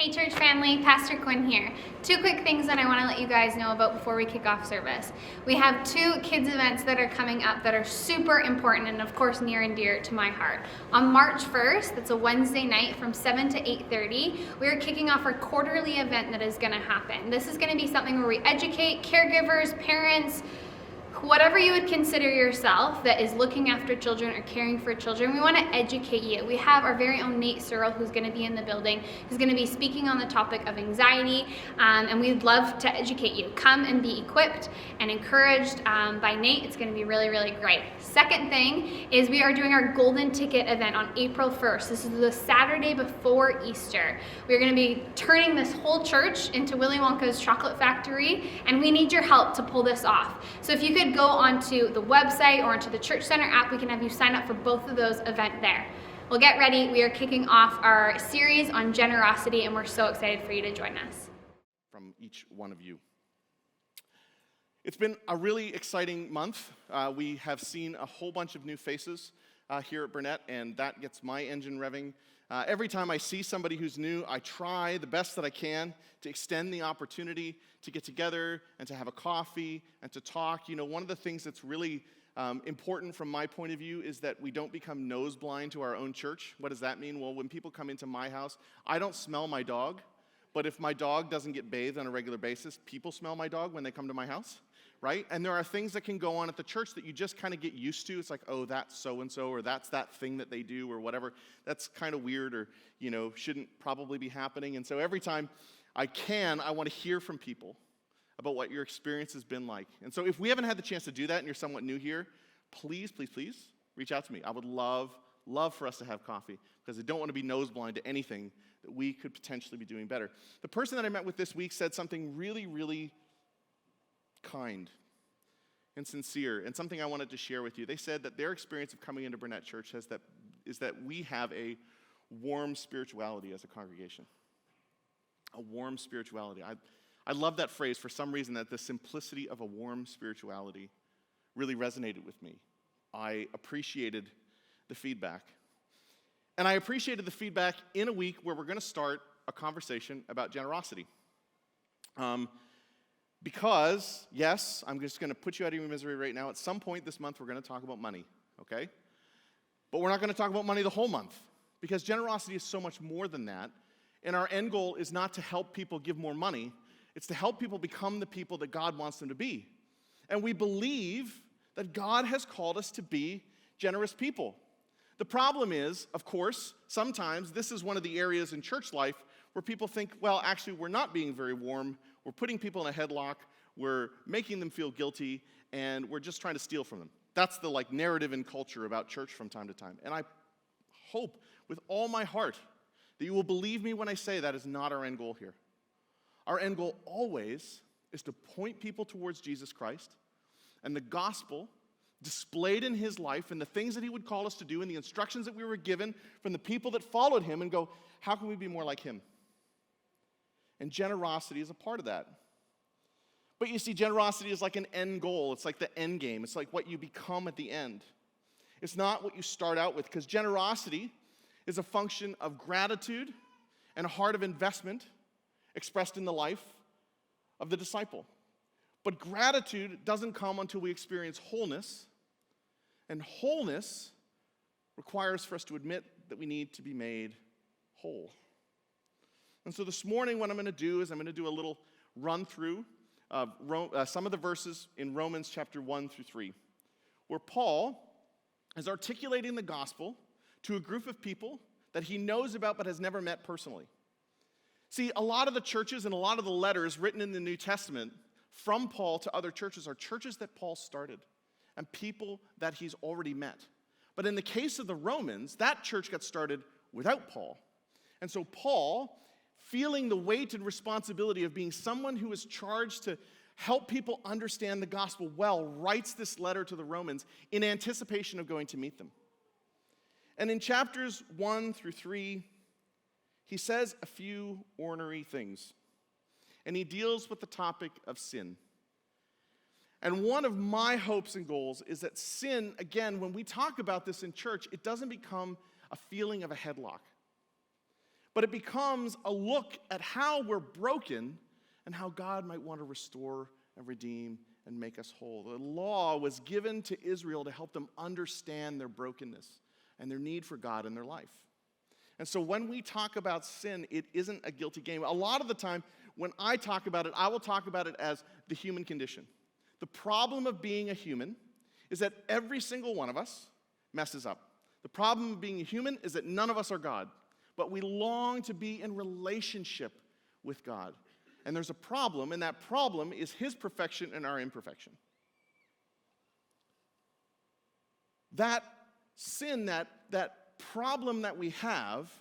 Hey church family, Pastor Quinn here. Two quick things that I want to let you guys know about before we kick off service. We have two kids events that are coming up that are super important and of course near and dear to my heart. On March 1st, that's a Wednesday night from 7 to 8:30, we are kicking off our quarterly event that is going to happen. This is going to be something where we educate caregivers, parents, whatever you would consider yourself that is looking after children or caring for children. We want to educate you. We have our very own Nate Searle who's going to be in the building, who's going to be speaking on the topic of anxiety, and we'd love to educate you. Come and be equipped and encouraged by Nate. It's going to be really, really great. Second thing is we are doing our golden ticket event on April 1st. This is the Saturday before Easter. We're going to be turning this whole church into Willy Wonka's chocolate factory, and we need your help to pull this off. So if you could go onto the website or onto the Church Center app, we can have you sign up for both of those events there. Well, get ready. We are kicking off our series on generosity, and we're so excited for you to join us. From each one of you. It's been a really exciting month. We have seen a whole bunch of new faces here at Burnett, and that gets my engine revving. Every time I see somebody who's new, I try the best that I can to extend the opportunity to get together and to have a coffee and to talk. You know, one of the things that's really important from my point of view is that we don't become nose blind to our own church. What does that mean? Well, when people come into my house, I don't smell my dog, but if my dog doesn't get bathed on a regular basis, people smell my dog when they come to my house, right? And there are things that can go on at the church that you just kind of get used to. It's like, oh, that's so-and-so, or that's that thing that they do, or whatever. That's kind of weird, or, you know, shouldn't probably be happening. And so every time I want to hear from people about what your experience has been like. And so if we haven't had the chance to do that and you're somewhat new here, please reach out to me. I would love for us to have coffee, because I don't want to be nose blind to anything that we could potentially be doing better. The person that I met with this week said something really, really kind and sincere, and something I wanted to share with you. They said that their experience of coming into Burnett Church is that we have a warm spirituality as a congregation. A warm spirituality. I love that phrase for some reason, that the simplicity of a warm spirituality really resonated with me. I appreciated the feedback. And I appreciated the feedback in a week where we're going to start a conversation about generosity. Because, yes, I'm just going to put you out of your misery right now. At some point this month, we're going to talk about money, okay? But we're not going to talk about money the whole month, because generosity is so much more than that. And our end goal is not to help people give more money. It's to help people become the people that God wants them to be. And we believe that God has called us to be generous people. The problem is, of course, sometimes this is one of the areas in church life where people think, well, actually, we're not being very warm. We're putting people in a headlock. We're making them feel guilty, and we're just trying to steal from them. That's the narrative in culture about church from time to time. And I hope with all my heart that you will believe me when I say that is not our end goal here. Our end goal always is to point people towards Jesus Christ and the gospel displayed in his life and the things that he would call us to do and the instructions that we were given from the people that followed him, and go, how can we be more like him? And generosity is a part of that. But you see, generosity is like an end goal. It's like the end game. It's like what you become at the end. It's not what you start out with, because generosity is a function of gratitude and a heart of investment expressed in the life of the disciple. But gratitude doesn't come until we experience wholeness, and wholeness requires for us to admit that we need to be made whole. And so this morning what I'm going to do is I'm going to do a little run through of some of the verses in Romans chapter 1 through 3, where Paul is articulating the gospel to a group of people that he knows about but has never met personally. See, a lot of the churches and a lot of the letters written in the New Testament from Paul to other churches are churches that Paul started and people that he's already met. But in the case of the Romans, that church got started without Paul. And so Paul, feeling the weight and responsibility of being someone who is charged to help people understand the gospel well, writes this letter to the Romans in anticipation of going to meet them. And in chapters 1 through 3, he says a few ornery things. And he deals with the topic of sin. And one of my hopes and goals is that sin, again, when we talk about this in church, it doesn't become a feeling of a headlock. but it becomes a look at how we're broken and how God might want to restore and redeem and make us whole. The law was given to Israel to help them understand their brokenness and their need for God in their life. And so when we talk about sin, it isn't a guilty game. A lot of the time, when I talk about it, I will talk about it as the human condition. The problem of being a human is that every single one of us messes up. The problem of being a human is that none of us are God, but we long to be in relationship with God. And there's a problem, and that problem is his perfection and our imperfection. That sin, that problem that we have,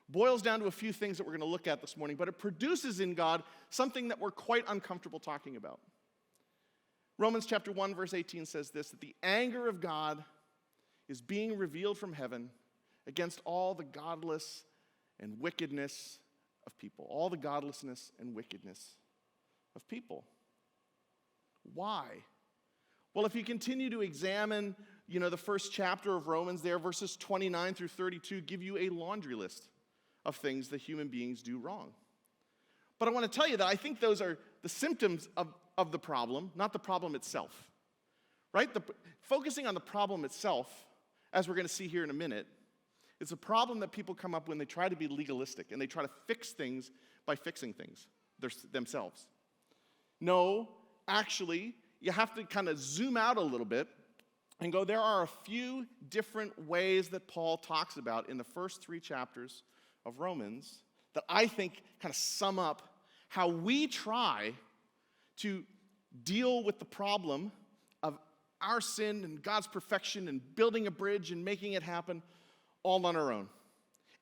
boils down to a few things that we're going to look at this morning, but it produces in God something that we're quite uncomfortable talking about. Romans chapter 1, verse 18 says this, that the anger of God is being revealed from heaven against all the godless and wickedness of people. All the godlessness and wickedness of people. Why? Well, if you continue to examine, the first chapter of Romans there, verses 29 through 32 give you a laundry list of things that human beings do wrong. But I want to tell you that I think those are the symptoms of the problem, not the problem itself. Right? Focusing on the problem itself, as we're going to see here in a minute, is a problem that people come up when they try to be legalistic and they try to fix things by fixing things themselves. No, actually, you have to kind of zoom out a little bit and go, there are a few different ways that Paul talks about in the first 3 chapters of Romans that I think kind of sum up how we try to deal with the problem of our sin and God's perfection and building a bridge and making it happen all on our own.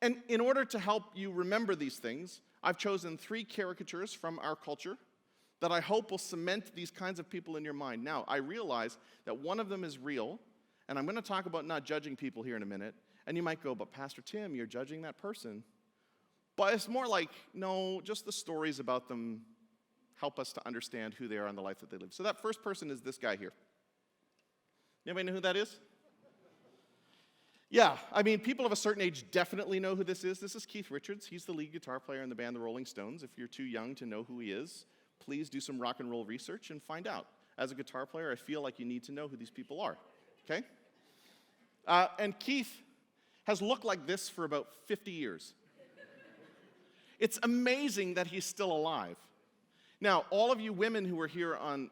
And in order to help you remember these things, I've chosen 3 caricatures from our culture that I hope will cement these kinds of people in your mind. Now, I realize that one of them is real, and I'm going to talk about not judging people here in a minute, and you might go, but Pastor Tim, you're judging that person. But it's more like, no, just the stories about them help us to understand who they are and the life that they live. So that first person is this guy here. Anybody know who that is? Yeah, I mean, people of a certain age definitely know who this is. This is Keith Richards. He's the lead guitar player in the band The Rolling Stones. If you're too young to know who he is, please do some rock and roll research and find out. As a guitar player, I feel like you need to know who these people are, okay? And Keith has looked like this for about 50 years. It's amazing that he's still alive. Now, all of you women who were here on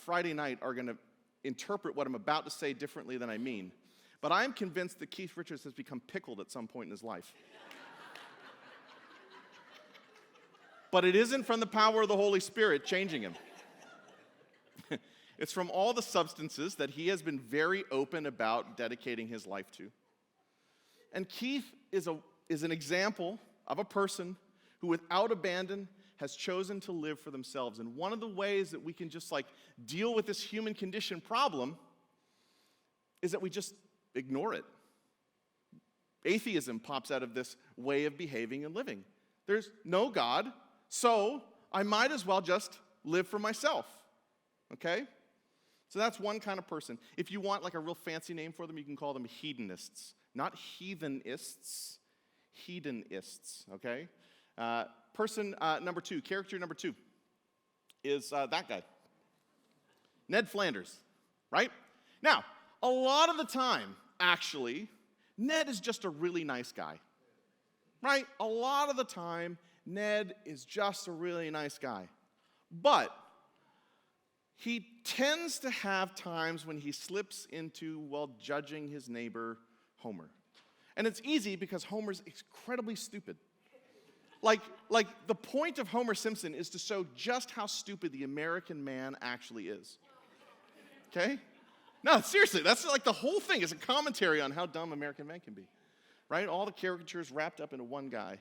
Friday night are going to interpret what I'm about to say differently than I mean. But I'm convinced that Keith Richards has become pickled at some point in his life. But it isn't from the power of the Holy Spirit changing him. It's from all the substances that he has been very open about dedicating his life to. And Keith is an example of a person who, without abandon, has chosen to live for themselves. And one of the ways that we can just deal with this human condition problem is that we just ignore it. Atheism pops out of this way of behaving and living. There's no God, so I might as well just live for myself. Okay? So that's one kind of person. If you want a real fancy name for them, you can call them hedonists. Not heathenists, hedonists, okay? Character number 2 is that guy. Ned Flanders, right? Now, a lot of the time, actually, Ned is just a really nice guy, right? A lot of the time, Ned is just a really nice guy. But he tends to have times when he slips into, judging his neighbor, Homer. And it's easy because Homer's incredibly stupid. Like the point of Homer Simpson is to show just how stupid the American man actually is. Okay? No, seriously, that's the whole thing is a commentary on how dumb American men can be. Right? All the caricatures wrapped up into one guy.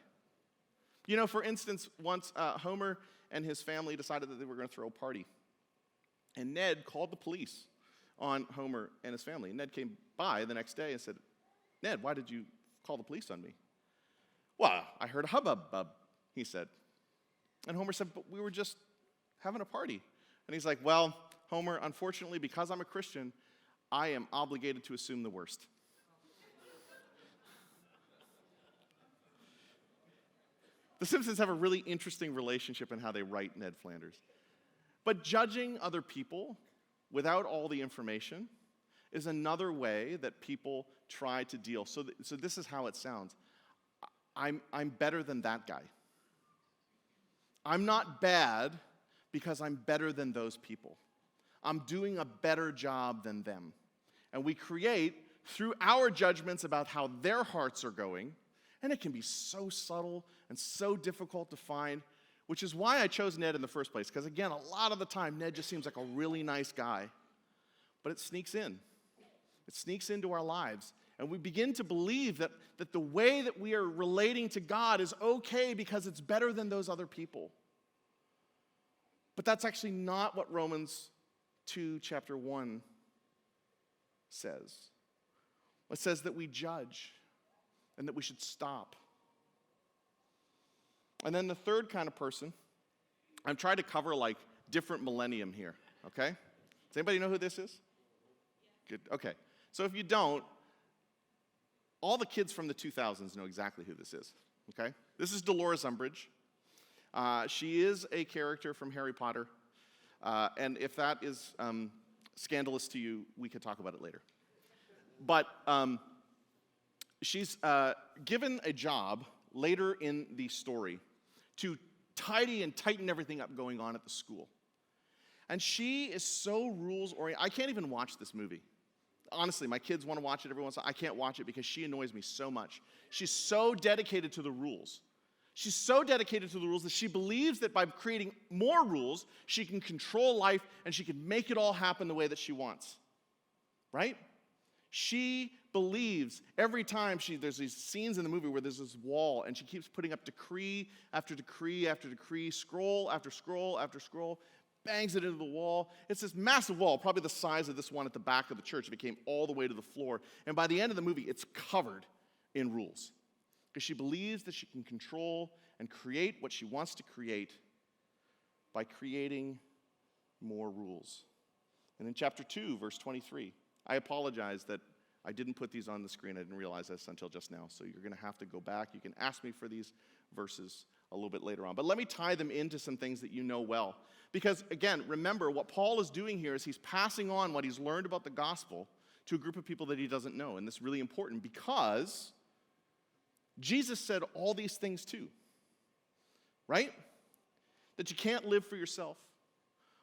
For instance, once Homer and his family decided that they were going to throw a party. And Ned called the police on Homer and his family. And Ned came by the next day and said, Ned, why did you call the police on me? Well, I heard a hubbub, he said. And Homer said, but we were just having a party. And he's like, well, Homer, unfortunately, because I'm a Christian, I am obligated to assume the worst. The Simpsons have a really interesting relationship in how they write Ned Flanders. But judging other people without all the information is another way that people try to deal. So this is how it sounds. I'm better than that guy. I'm not bad because I'm better than those people. I'm doing a better job than them. And we create, through our judgments about how their hearts are going, and it can be so subtle and so difficult to find, which is why I chose Ned in the first place. Because again, a lot of the time, Ned just seems like a really nice guy. But it sneaks in. It sneaks into our lives. And we begin to believe that the way that we are relating to God is okay because it's better than those other people. But that's actually not what Romans 2, chapter 1 says. It says that we judge and that we should stop. And then the third kind of person, I'm trying to cover like different millennium here, okay? Does anybody know who this is? Good, okay. So if you don't, all the kids from the 2000s know exactly who this is, okay? This is Dolores Umbridge. She is a character from Harry Potter. And if that is scandalous to you, we could talk about it later. But she's given a job later in the story to tidy and tighten everything up going on at the school. And she is so rules-oriented. I can't even watch this movie. Honestly, my kids want to watch it every once in a while. I can't watch it because she annoys me so much. She's so dedicated to the rules. She's so dedicated to the rules that she believes that by creating more rules, she can control life and she can make it all happen the way that she wants. Right? She believes every time there's these scenes in the movie where there's this wall and she keeps putting up decree after decree after decree, scroll after scroll after scroll, bangs it into the wall. It's this massive wall, probably the size of this one at the back of the church. It came all the way to the floor. And by the end of the movie, it's covered in rules. Because she believes that she can control and create what she wants to create by creating more rules. And in chapter 2, verse 23, I apologize that I didn't put these on the screen. I didn't realize this until just now. So you're going to have to go back. You can ask me for these verses a little bit later on. But let me tie them into some things that you know well. Because, again, remember, what Paul is doing here is he's passing on what he's learned about the gospel to a group of people that he doesn't know. And this is really important because Jesus said all these things too. Right? That you can't live for yourself.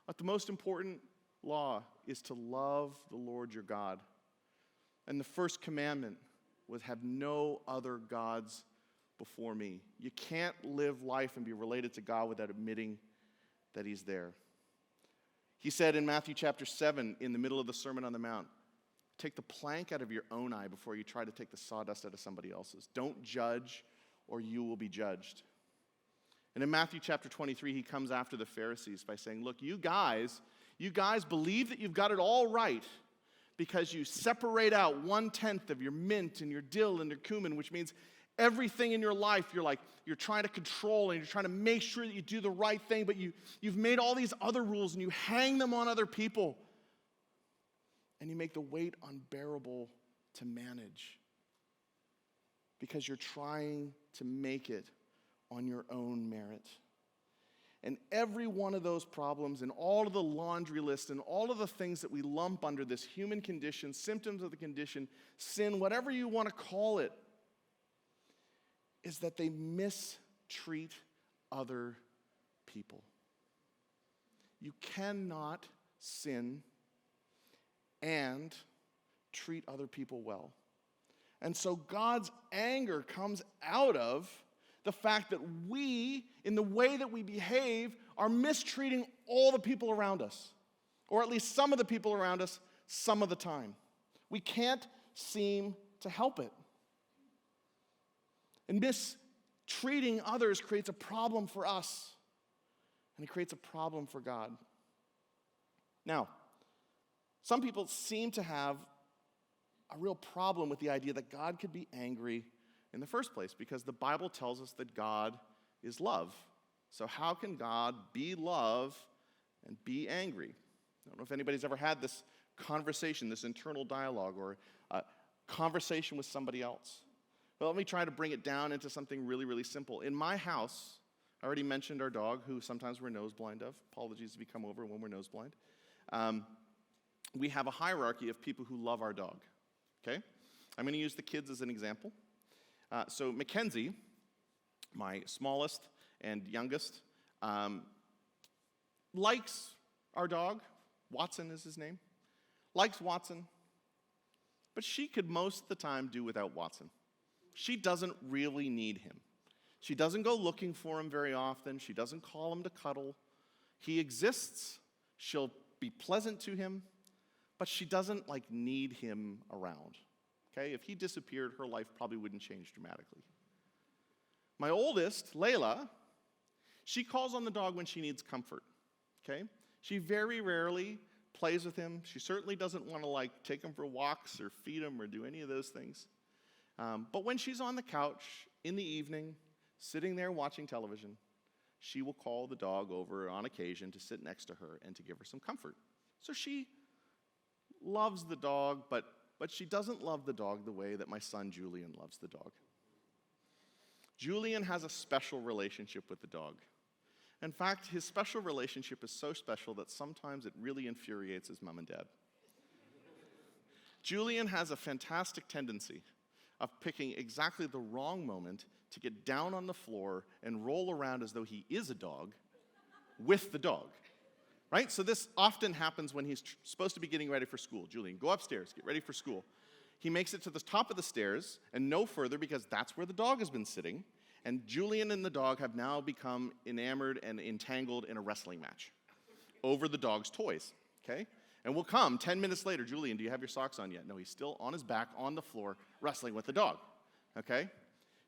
But the most important law is to love the Lord your God. And the first commandment was have no other gods before me. You can't live life and be related to God without admitting that he's there. He said in Matthew chapter 7, in the middle of the Sermon on the Mount, take the plank out of your own eye before you try to take the sawdust out of somebody else's. Don't judge or you will be judged. And in Matthew chapter 23, he comes after the Pharisees by saying, look, you guys believe that you've got it all right because you separate out 1/10 of your mint and your dill and your cumin, which means everything in your life you're trying to control and you're trying to make sure that you do the right thing, but you've made all these other rules and you hang them on other people. And you make the weight unbearable to manage because you're trying to make it on your own merit. And every one of those problems and all of the laundry list and all of the things that we lump under this human condition, symptoms of the condition, sin, whatever you want to call it, is that they mistreat other people. You cannot sin and treat other people well. And so God's anger comes out of the fact that we, in the way that we behave, are mistreating all the people around us, or at least some of the people around us, some of the time. We can't seem to help it. And mistreating others creates a problem for us, and it creates a problem for God. Now, some people seem to have a real problem with the idea that God could be angry in the first place, because the Bible tells us that God is love. So how can God be love and be angry? I don't know if anybody's ever had this conversation, this internal dialogue, or a conversation with somebody else. Well, let me try to bring it down into something really, really simple. In my house, I already mentioned our dog, who sometimes we're nose blind of. Apologies if you come over when we're nose blind. We have a hierarchy of people who love our dog, okay? I'm going to use the kids as an example. So Mackenzie, my smallest and youngest, likes our dog. Watson is his name. Likes Watson. But she could most of the time do without Watson. She doesn't really need him. She doesn't go looking for him very often. She doesn't call him to cuddle. He exists. She'll be pleasant to him, but she doesn't need him around. Okay? If he disappeared, her life probably wouldn't change dramatically. My oldest, Layla, she calls on the dog when she needs comfort. Okay? She very rarely plays with him. She certainly doesn't want to take him for walks or feed him or do any of those things. But when she's on the couch in the evening, sitting there watching television, she will call the dog over on occasion to sit next to her and to give her some comfort. So she loves the dog, but she doesn't love the dog the way that my son Julian loves the dog. Julian has a special relationship with the dog. In fact, his special relationship is so special that sometimes it really infuriates his mom and dad. Julian has a fantastic tendency of picking exactly the wrong moment to get down on the floor and roll around as though he is a dog with the dog, right? So this often happens when he's supposed to be getting ready for school. Julian, go upstairs, get ready for school. He makes it to the top of the stairs and no further because that's where the dog has been sitting. And Julian and the dog have now become enamored and entangled in a wrestling match over the dog's toys, okay? And we'll come 10 minutes later. Julian, do you have your socks on yet? No, he's still on his back on the floor wrestling with the dog, okay?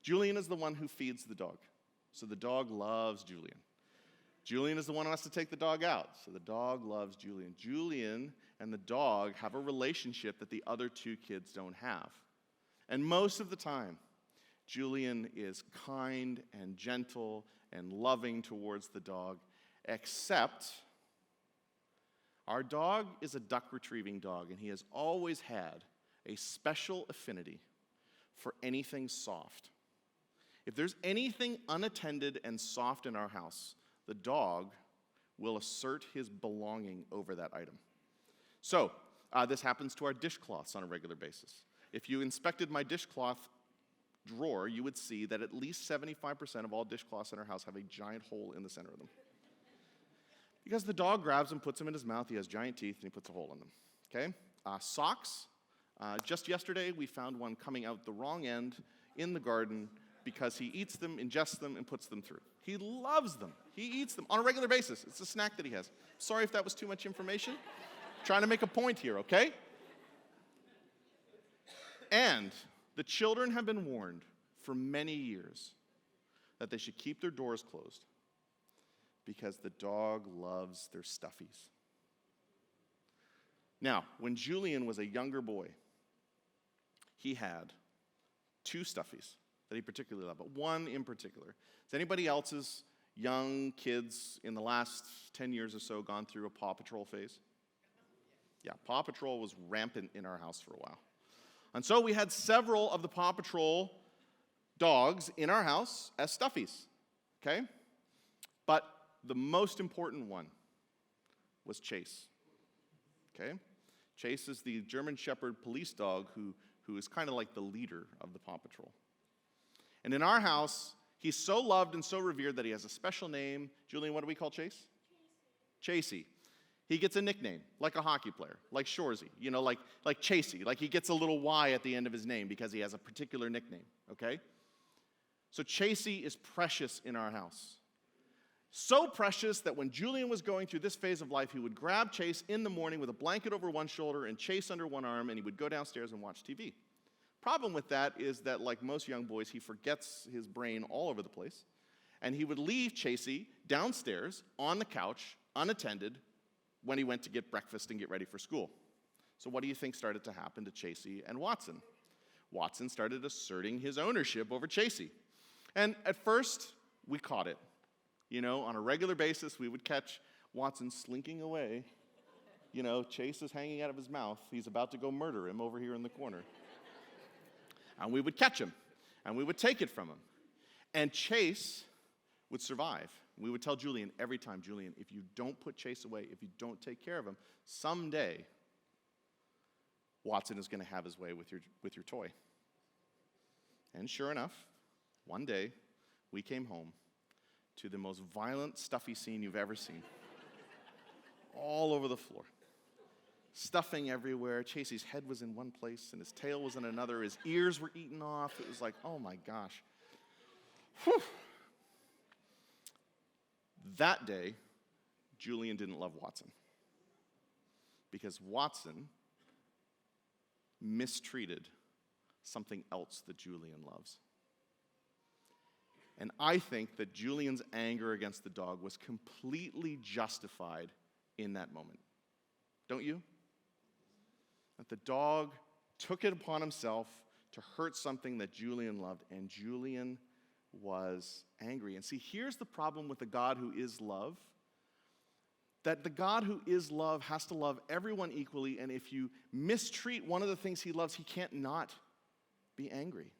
Julian is the one who feeds the dog. So the dog loves Julian. Julian is the one who has to take the dog out. So the dog loves Julian. Julian and the dog have a relationship that the other two kids don't have. And most of the time, Julian is kind and gentle and loving towards the dog, except our dog is a duck retrieving dog, and he has always had a special affinity for anything soft. If there's anything unattended and soft in our house, the dog will assert his belonging over that item. So, this happens to our dishcloths on a regular basis. If you inspected my dishcloth drawer, you would see that at least 75% of all dishcloths in our house have a giant hole in the center of them. Because the dog grabs them, puts them in his mouth, he has giant teeth, and he puts a hole in them, okay? Socks. Just yesterday, we found one coming out the wrong end in the garden because he eats them, ingests them, and puts them through. He loves them. He eats them on a regular basis. It's a snack that he has. Sorry if that was too much information. Trying to make a point here, okay? And the children have been warned for many years that they should keep their doors closed because the dog loves their stuffies. Now, when Julian was a younger boy, he had two stuffies that he particularly loved, but one in particular. Has anybody else's young kids in the last 10 years or so gone through a Paw Patrol phase? Yeah, Paw Patrol was rampant in our house for a while. And so we had several of the Paw Patrol dogs in our house as stuffies, okay? But the most important one was Chase, okay? Chase is the German Shepherd police dog who is kind of like the leader of the Paw Patrol. And in our house, he's so loved and so revered that he has a special name. Julian, what do we call Chase? Chasey. He gets a nickname, like a hockey player, like Shorzy, like Chasey. Like he gets a little Y at the end of his name because he has a particular nickname, okay? So Chasey is precious in our house. So precious that when Julian was going through this phase of life, he would grab Chase in the morning with a blanket over one shoulder and Chase under one arm, and he would go downstairs and watch TV. Problem with that is that, like most young boys, he forgets his brain all over the place, and he would leave Chasey downstairs on the couch, unattended, when he went to get breakfast and get ready for school. So what do you think started to happen to Chasey and Watson? Watson started asserting his ownership over Chasey. And at first, we caught it. On a regular basis, we would catch Watson slinking away. Chase is hanging out of his mouth. He's about to go murder him over here in the corner. And we would catch him. and we would take it from him. And Chase would survive. We would tell Julian every time, Julian, if you don't put Chase away, if you don't take care of him, someday Watson is going to have his way with your toy. And sure enough, one day we came home to the most violent, stuffy scene you've ever seen. All over the floor. Stuffing everywhere. Chasey's head was in one place and his tail was in another. His ears were eaten off. It was like, oh my gosh. Whew. That day, Julian didn't love Watson because Watson mistreated something else that Julian loves. And I think that Julian's anger against the dog was completely justified in that moment. Don't you? That the dog took it upon himself to hurt something that Julian loved, and Julian was angry. And see, here's the problem with the God who is love. That the God who is love has to love everyone equally, and if you mistreat one of the things he loves, he can't not be angry.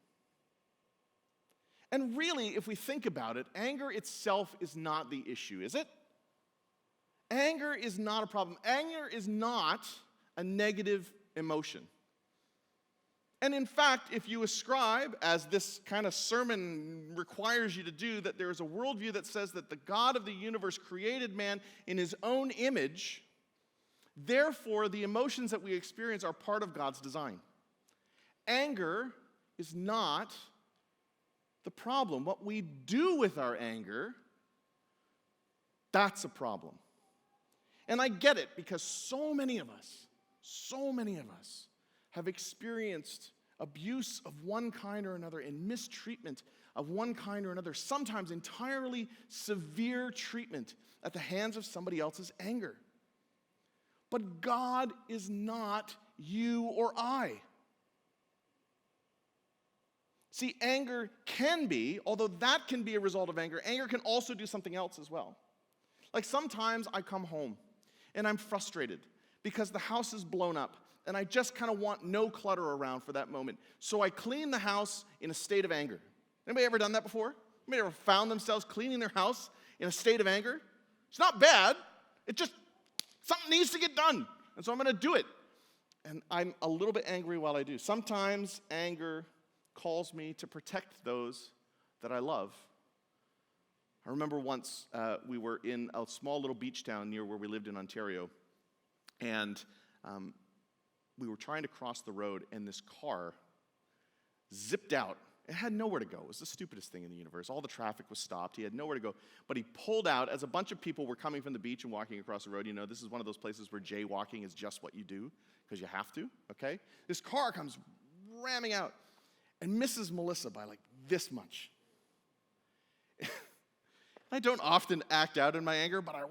And really, if we think about it, anger itself is not the issue, is it? Anger is not a problem. Anger is not a negative emotion. And in fact, if you ascribe, as this kind of sermon requires you to do, that there is a worldview that says that the God of the universe created man in his own image, therefore the emotions that we experience are part of God's design. Anger is not the problem. What we do with our anger, that's a problem. And I get it, because so many of us have experienced abuse of one kind or another and mistreatment of one kind or another, sometimes entirely severe treatment at the hands of somebody else's anger. But God is not you or I. See, anger can be, although that can be a result of anger, anger can also do something else as well. Like sometimes I come home and I'm frustrated because the house is blown up and I just kind of want no clutter around for that moment. So I clean the house in a state of anger. Anybody ever done that before? Anybody ever found themselves cleaning their house in a state of anger? It's not bad. It just, something needs to get done. And so I'm going to do it. And I'm a little bit angry while I do. Sometimes anger calls me to protect those that I love. I remember once we were in a small little beach town near where we lived in Ontario, and we were trying to cross the road, and this car zipped out. It had nowhere to go. It was the stupidest thing in the universe. All the traffic was stopped. He had nowhere to go. But he pulled out as a bunch of people were coming from the beach and walking across the road. You know, this is one of those places where jaywalking is just what you do because you have to, okay? This car comes ramming out and misses Melissa by like this much. I don't often act out in my anger, but I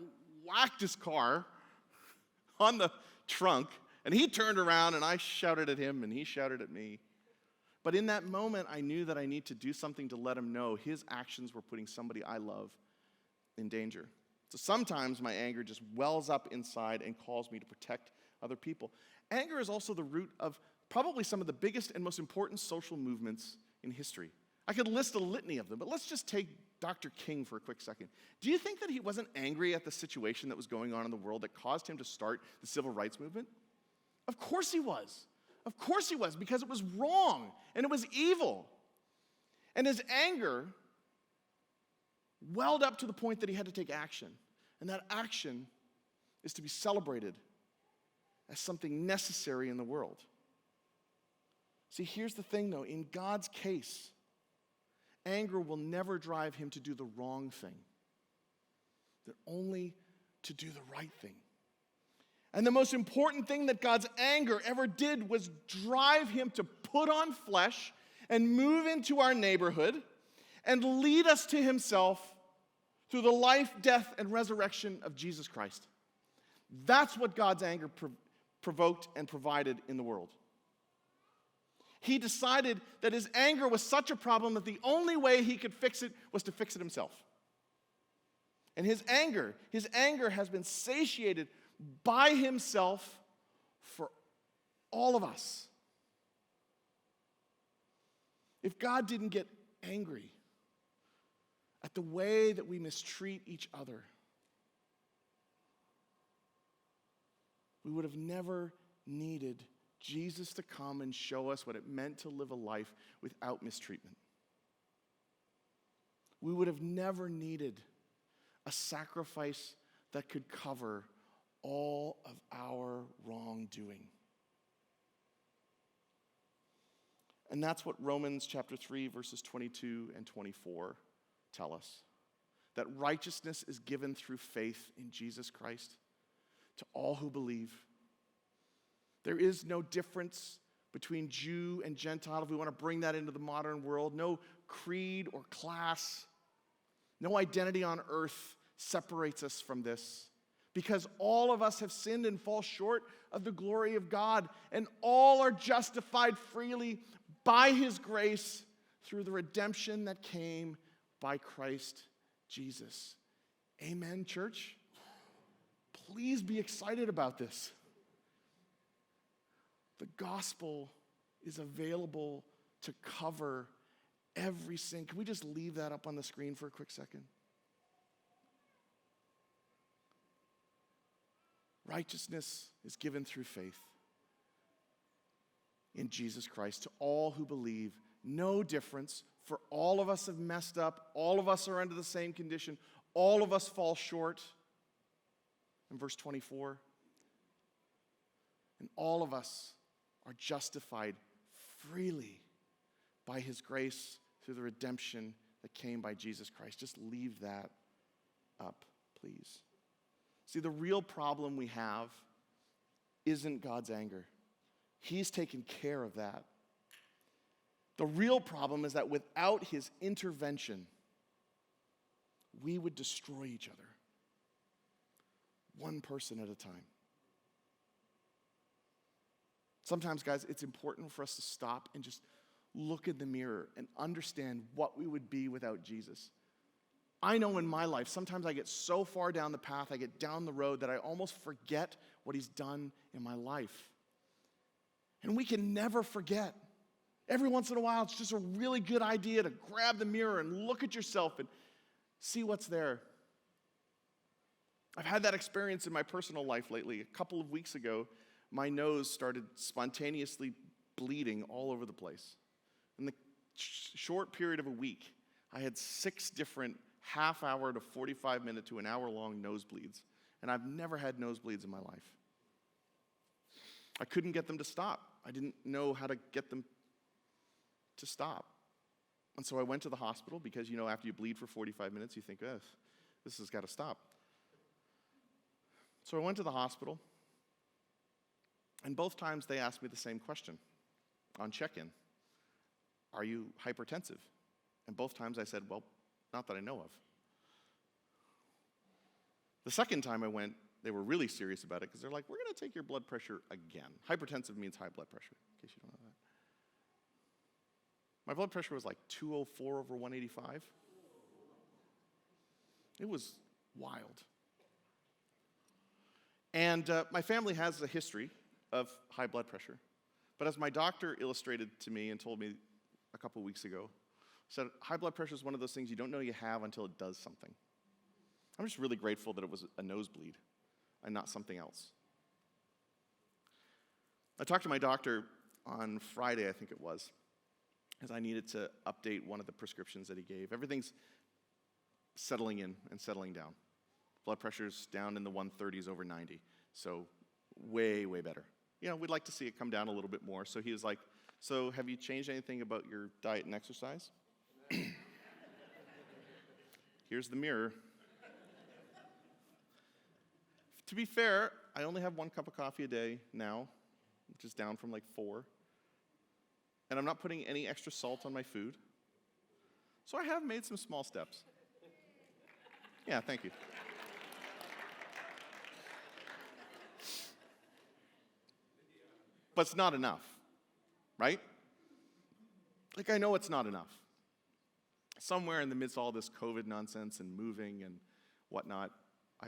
whacked his car on the trunk, and he turned around, and I shouted at him, and he shouted at me. But in that moment, I knew that I need to do something to let him know his actions were putting somebody I love in danger. So sometimes my anger just wells up inside and calls me to protect other people. Anger is also the root of probably some of the biggest and most important social movements in history. I could list a litany of them, but let's just take Dr. King for a quick second. Do you think that he wasn't angry at the situation that was going on in the world that caused him to start the civil rights movement? Of course he was. Of course he was, because it was wrong and it was evil. And his anger welled up to the point that he had to take action. And that action is to be celebrated as something necessary in the world. See, here's the thing though, in God's case, anger will never drive him to do the wrong thing, but only to do the right thing. And the most important thing that God's anger ever did was drive him to put on flesh and move into our neighborhood and lead us to himself through the life, death, and resurrection of Jesus Christ. That's what God's anger provoked and provided in the world. He decided that his anger was such a problem that the only way he could fix it was to fix it himself. And his anger has been satiated by himself for all of us. if God didn't get angry at the way that we mistreat each other, we would have never needed Jesus to come and show us what it meant to live a life without mistreatment. We would have never needed a sacrifice that could cover all of our wrongdoing. And that's what Romans chapter 3, verses 22 and 24 tell us. That righteousness is given through faith in Jesus Christ to all who believe. There is no difference between Jew and Gentile, if we want to bring that into the modern world. No creed or class, no identity on earth separates us from this. Because all of us have sinned and fall short of the glory of God, and all are justified freely by his grace through the redemption that came by Christ Jesus. Amen, church? Please be excited about this. The gospel is available to cover every sin. Can we just leave that up on the screen for a quick second? Righteousness is given through faith in Jesus Christ to all who believe. No difference, for all of us have messed up. All of us are under the same condition. All of us fall short. In verse 24, and all of us are justified freely by his grace through the redemption that came by Jesus Christ. Just leave that up, please. See, the real problem we have isn't God's anger. He's taken care of that. The real problem is that without his intervention, we would destroy each other, one person at a time. Sometimes, guys, it's important for us to stop and just look in the mirror and understand what we would be without Jesus. I know in my life, sometimes I get so far down the path, I get down the road that I almost forget what he's done in my life. And we can never forget. Every once in a while, it's just a really good idea to grab the mirror and look at yourself and see what's there. I've had that experience in my personal life lately. A couple of weeks ago, my nose started spontaneously bleeding all over the place. In the short period of a week, I had 6 different half-hour to 45-minute to an hour-long nosebleeds. And I've never had nosebleeds in my life. I couldn't get them to stop. I didn't know how to get them to stop. And so I went to the hospital because, after you bleed for 45 minutes, you think, this has got to stop. So I went to the hospital, and both times they asked me the same question on check-in. Are you hypertensive? And both times I said, well, not that I know of. The second time I went, they were really serious about it because they're like, we're going to take your blood pressure again. Hypertensive means high blood pressure, in case you don't know that. My blood pressure was like 204 over 185. It was wild. And my family has a history of high blood pressure. But as my doctor illustrated to me and told me a couple weeks ago, said high blood pressure is one of those things you don't know you have until it does something. I'm just really grateful that it was a nosebleed and not something else. I talked to my doctor on Friday, I think it was, because I needed to update one of the prescriptions that he gave. Everything's settling in and settling down. Blood pressure's down in the 130s over 90, so way, way better. We'd like to see it come down a little bit more. So he was like, so have you changed anything about your diet and exercise? Here's the mirror. To be fair, I only have 1 cup of coffee a day now, which is down from like 4. And I'm not putting any extra salt on my food. So I have made some small steps. Yeah, thank you. But it's not enough, right? Like, I know it's not enough. Somewhere in the midst of all this COVID nonsense and moving and whatnot, I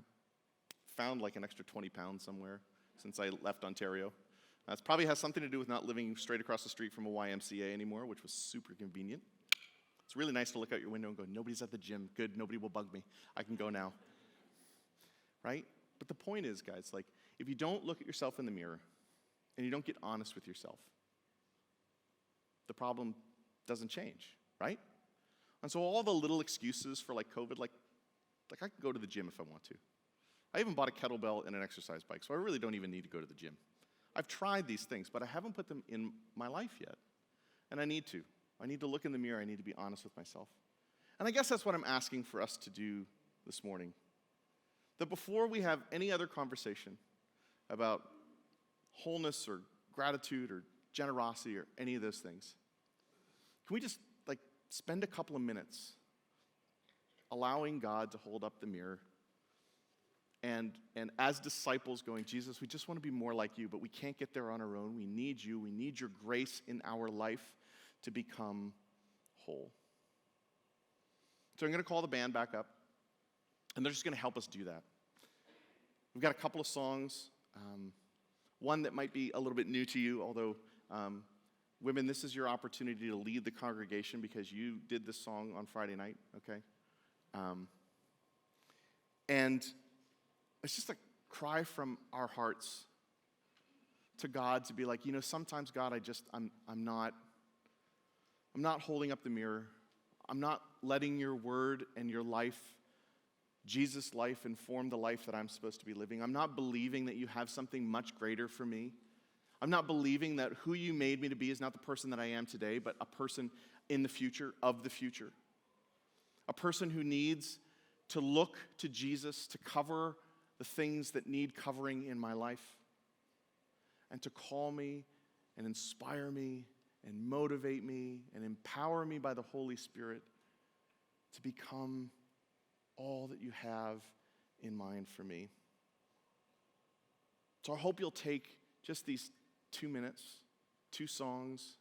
found like an extra 20 pounds somewhere since I left Ontario. That probably has something to do with not living straight across the street from a YMCA anymore, which was super convenient. It's really nice to look out your window and go, nobody's at the gym. Good, nobody will bug me. I can go now. Right? But the point is, guys, like, if you don't look at yourself in the mirror and you don't get honest with yourself, the problem doesn't change, right? And so all the little excuses for like COVID, like I can go to the gym if I want to. I even bought a kettlebell and an exercise bike, so I really don't even need to go to the gym. I've tried these things, but I haven't put them in my life yet. And I need to. I need to look in the mirror. I need to be honest with myself. And I guess that's what I'm asking for us to do this morning. That before we have any other conversation about wholeness or gratitude or generosity or any of those things, can we just like spend a couple of minutes allowing God to hold up the mirror and as disciples going, Jesus, we just want to be more like you, but we can't get there on our own. We need you. We need your grace in our life to become whole. So I'm going to call the band back up, and they're just going to help us do that. We've got a couple of songs, one that might be a little bit new to you, although women, this is your opportunity to lead the congregation because you did this song on Friday night, okay? And it's just a cry from our hearts to God to be like, you know, sometimes God, I'm not holding up the mirror. I'm not letting your word and your life, Jesus' life, inform the life that I'm supposed to be living. I'm not believing that you have something much greater for me. I'm not believing that who you made me to be is not the person that I am today, but a person in the future, of the future. A person who needs to look to Jesus to cover the things that need covering in my life and to call me and inspire me and motivate me and empower me by the Holy Spirit to become all that you have in mind for me. So I hope you'll take just these 2 minutes, 2 songs.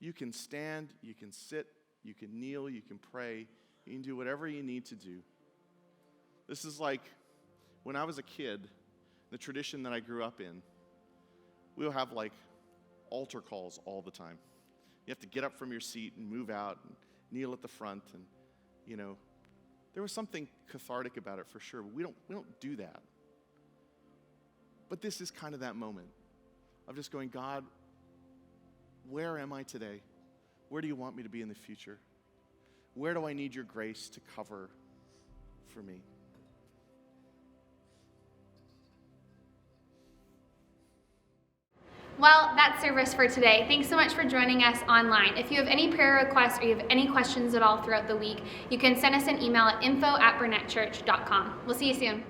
You can stand, you can sit, you can kneel, you can pray, you can do whatever you need to do. This is like when I was a kid, the tradition that I grew up in, we'll have like altar calls all the time. You have to get up from your seat and move out and kneel at the front, and you know, there was something cathartic about it for sure, but we don't do that. But this is kind of that moment of just going, God, where am I today? Where do you want me to be in the future? Where do I need your grace to cover for me? Well, that's service for today. Thanks so much for joining us online. If you have any prayer requests or you have any questions at all throughout the week, you can send us an email at info@burnettchurch.com. We'll see you soon.